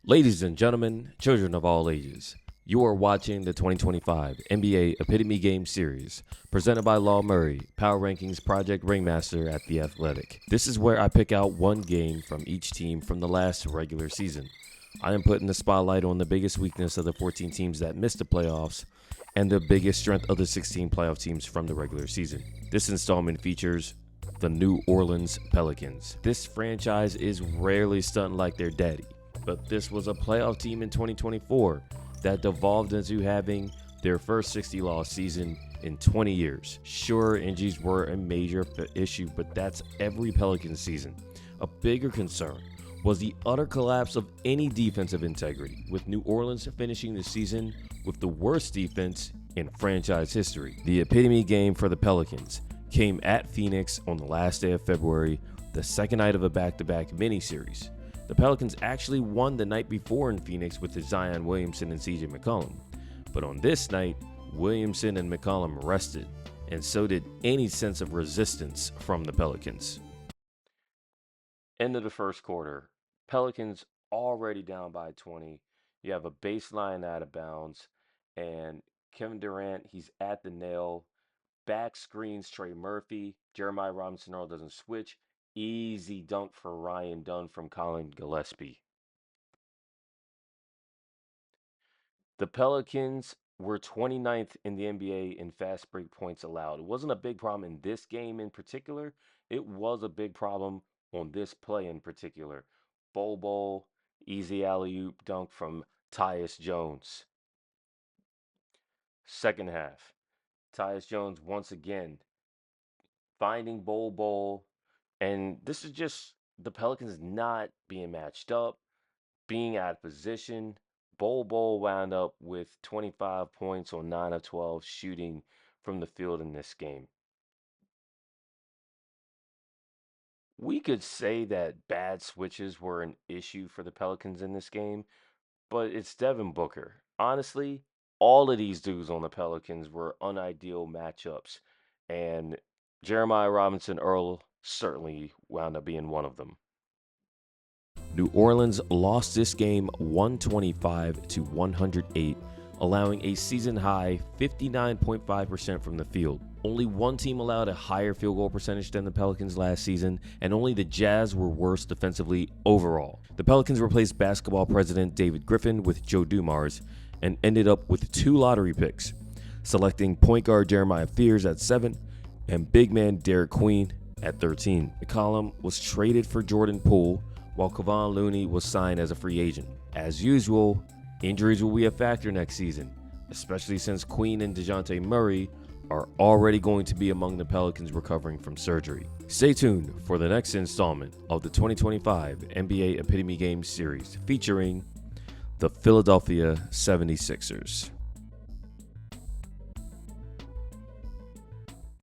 Ladies and gentlemen, children of all ages, you are watching the 2025 NBA Epitome Game Series, presented by Law Murray, Power Rankings Project Ringmaster at The Athletic. This is where I pick out one game from each team from the last regular season. I am putting the spotlight on the biggest weakness of the 14 teams that missed the playoffs and the biggest strength of the 16 playoff teams from the regular season. This installment features the New Orleans Pelicans. This franchise is rarely stunting like their daddy, but this was a playoff team in 2024 that devolved into having their first 60-loss season in 20 years. Sure, injuries were a major issue, but that's every Pelicans season. A bigger concern was the utter collapse of any defensive integrity, with New Orleans finishing the season with the worst defense in franchise history. The epitome game for the Pelicans came at Phoenix on the last day of February, the second night of a back-to-back mini-series. The Pelicans actually won the night before in Phoenix with Zion Williamson and CJ McCollum. But on this night, Williamson and McCollum rested, and so did any sense of resistance from the Pelicans. End of the first quarter. Pelicans already down by 20. You have a baseline out of bounds, and Kevin Durant, he's at the nail. Back screens Trey Murphy. Jeremiah Robinson Earl doesn't switch. Easy dunk for Ryan Dunn from Colin Gillespie. The Pelicans were 29th in the NBA in fast break points allowed. It wasn't a big problem in this game in particular. It was a big problem on this play in particular. Bol, easy alley-oop dunk from Tyus Jones. Second half, Tyus Jones once again finding Bol, and this is just the Pelicans not being matched up, being out of position. Bol wound up with 25 points on 9 of 12 shooting from the field in this game. We could say that bad switches were an issue for the Pelicans in this game, but it's Devin Booker. Honestly, all of these dudes on the Pelicans were unideal matchups, and Jeremiah Robinson Earl certainly wound up being one of them. New Orleans lost this game 125 to 108, allowing a season high 59.5% from the field. Only one team allowed a higher field goal percentage than the Pelicans last season, and only the Jazz were worse defensively overall. The Pelicans replaced basketball president David Griffin with Joe Dumars and ended up with 2 lottery picks, selecting point guard Jeremiah Fears at 7 and big man Derek Queen at 13. McCollum was traded for Jordan Poole, while Kevon Looney was signed as a free agent. As usual, injuries will be a factor next season, especially since Queen and DeJounte Murray are already going to be among the Pelicans recovering from surgery. Stay tuned for the next installment of the 2025 NBA Epitome Game Series featuring the Philadelphia 76ers.